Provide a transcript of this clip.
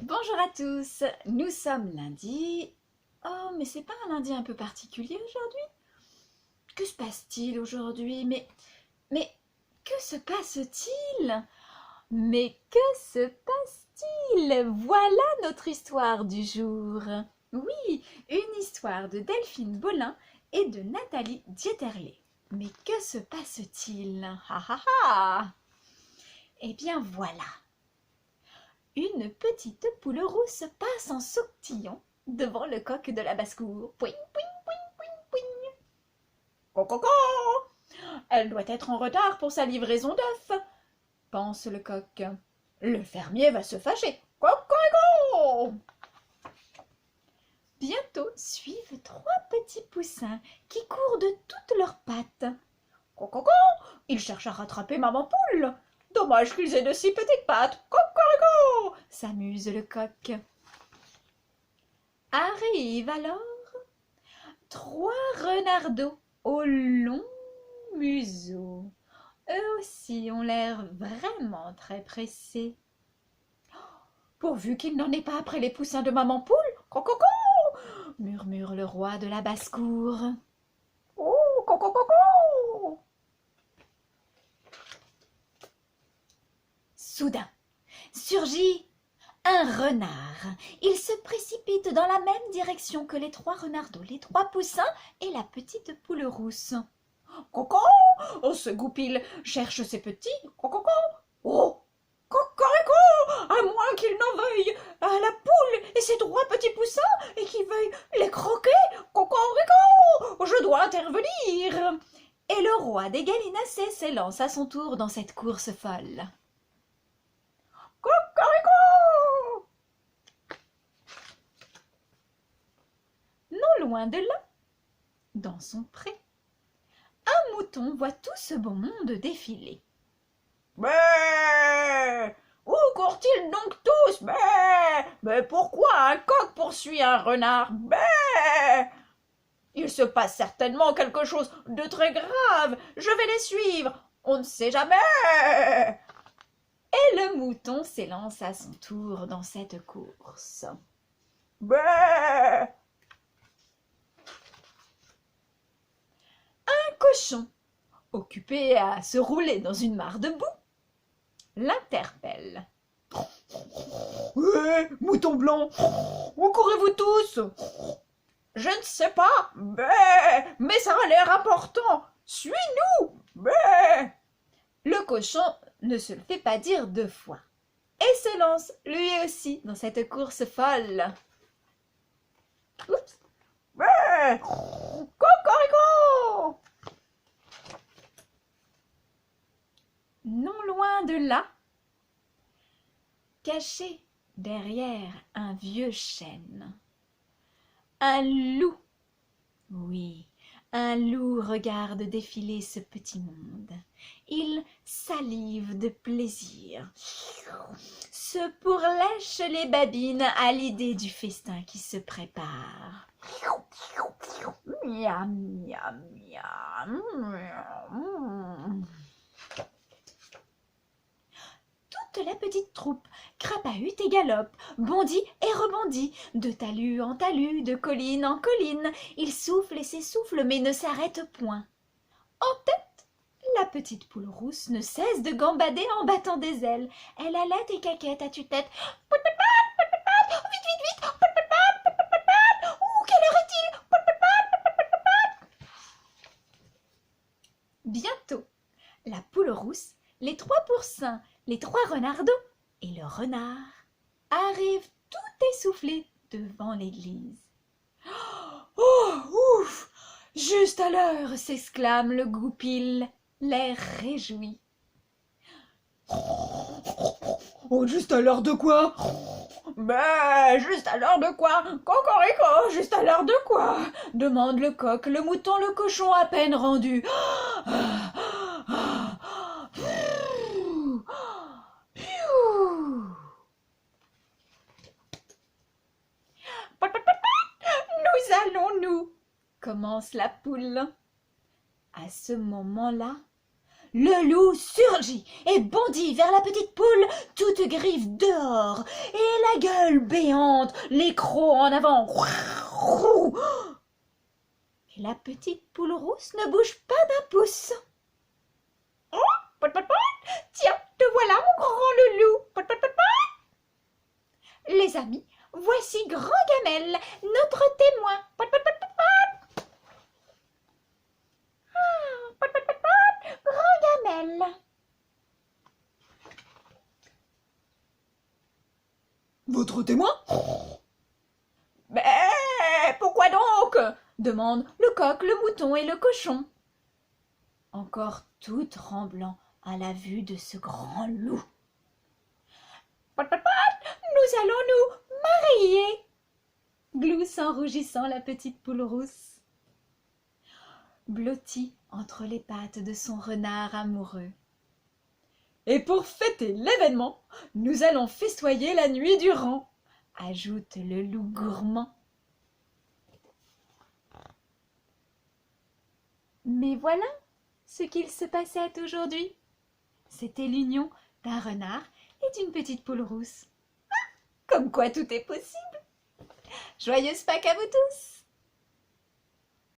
Bonjour à tous, nous sommes lundi. Oh, mais c'est pas un lundi un peu particulier aujourd'hui? Que se passe-t-il aujourd'hui? Mais, que se passe-t-il? Mais que se passe-t-il? Voilà notre histoire du jour. Oui, une histoire de Delphine Bolin et de Nathalie Dieterlé. Mais que se passe-t-il? Ha ha ha! Eh bien voilà. Une petite poule rousse passe en sautillant devant le coq de la basse-cour. Pouing, pouing, pouing, pouing, pouing. Coco, elle doit être en retard pour sa livraison d'œufs, pense le coq. Le fermier va se fâcher. Cocorico! Bientôt suivent trois petits poussins qui courent de toutes leurs pattes. Coco, ils cherchent à rattraper maman poule. Dommage qu'ils aient de si petites pattes. Cocorico! S'amuse le coq. Arrivent alors trois renardeaux au long museau. Eux aussi ont l'air vraiment très pressés. Pourvu qu'il n'en ait pas après les poussins de maman poule. Cococo! Murmure le roi de la basse-cour. Oh, cocococo! Soudain, surgit un renard. Il se précipite dans la même direction que les trois renardeaux, les trois poussins et la petite poule rousse. Coco! Oh, ce goupil cherche ses petits. Cococo! Oh! Cocorico! À moins qu'il n'en veuille à la poule et ses trois petits poussins et qu'il veuille les croquer. Cocorico! Je dois intervenir. Et le roi des gallinacés s'élance à son tour dans cette course folle. Cocorico! Non loin de là, dans son pré, un mouton voit tout ce beau monde défiler. Mais où courent-ils donc tous? Mais pourquoi un coq poursuit un renard? Il se passe certainement quelque chose de très grave. Je vais les suivre. On ne sait jamais. Et le mouton s'élance à son tour dans cette course. Un cochon, occupé à se rouler dans une mare de boue, l'interpelle. Mouton blanc, où courez-vous tous? Je ne sais pas, mais ça a l'air important. Suis-nous. Le cochon ne se le fait pas dire deux fois et se lance lui aussi dans cette course folle. Oups. Cocorico! Non loin de là, caché derrière un vieux chêne, un loup, oui, un loup regarde défiler ce petit monde. Il salive de plaisir, se pourlèche les babines à l'idée du festin qui se prépare. Miam, miam, miam. Toute la petite troupe crapahute et galope, bondit et rebondit, de talus en talus, de colline en colline. Il souffle et s'essouffle, mais ne s'arrête point. En tête, la petite poule rousse ne cesse de gambader en battant des ailes. Elle halète et caquette à tue-tête. Vite, vite, vite! Ouh, quelle heure est-il? Bientôt, la poule rousse, les trois poussins, les trois renardeaux et le renard arrivent tout essoufflés devant l'église. Oh, ouf! Juste à l'heure, s'exclame le goupil, l'air réjoui. Oh, juste à l'heure de quoi? Juste à l'heure de quoi? Cocorico, juste à l'heure de quoi? Demande le coq, le mouton, le cochon à peine rendu. Nous allons, nous, commence la poule. À ce moment-là, le loup surgit et bondit vers la petite poule, toute griffe dehors, et la gueule béante, les crocs en avant. Et la petite poule rousse ne bouge pas d'un pouce. Oh, pot, pot, pot. Tiens, te voilà mon grand loulou. Pot, pot, pot, pot. Les amis, voici Grand Gamel, notre témoin. Pot, pot, pot, pot, pot. Ah, pot, pot, pot, pot. Grand Gamel. Votre témoin? Mais pourquoi donc? Demandent le coq, le mouton et le cochon, encore tout tremblant à la vue de ce grand loup. Pot, pot, pot, nous allons nous marier, glousse en rougissant la petite poule rousse, blottie entre les pattes de son renard amoureux. Et pour fêter l'événement, nous allons festoyer la nuit durant, ajoute le loup gourmand. Mais voilà ce qu'il se passait aujourd'hui. C'était l'union d'un renard et d'une petite poule rousse. Ah, comme quoi tout est possible. Joyeuse Pâques à vous tous!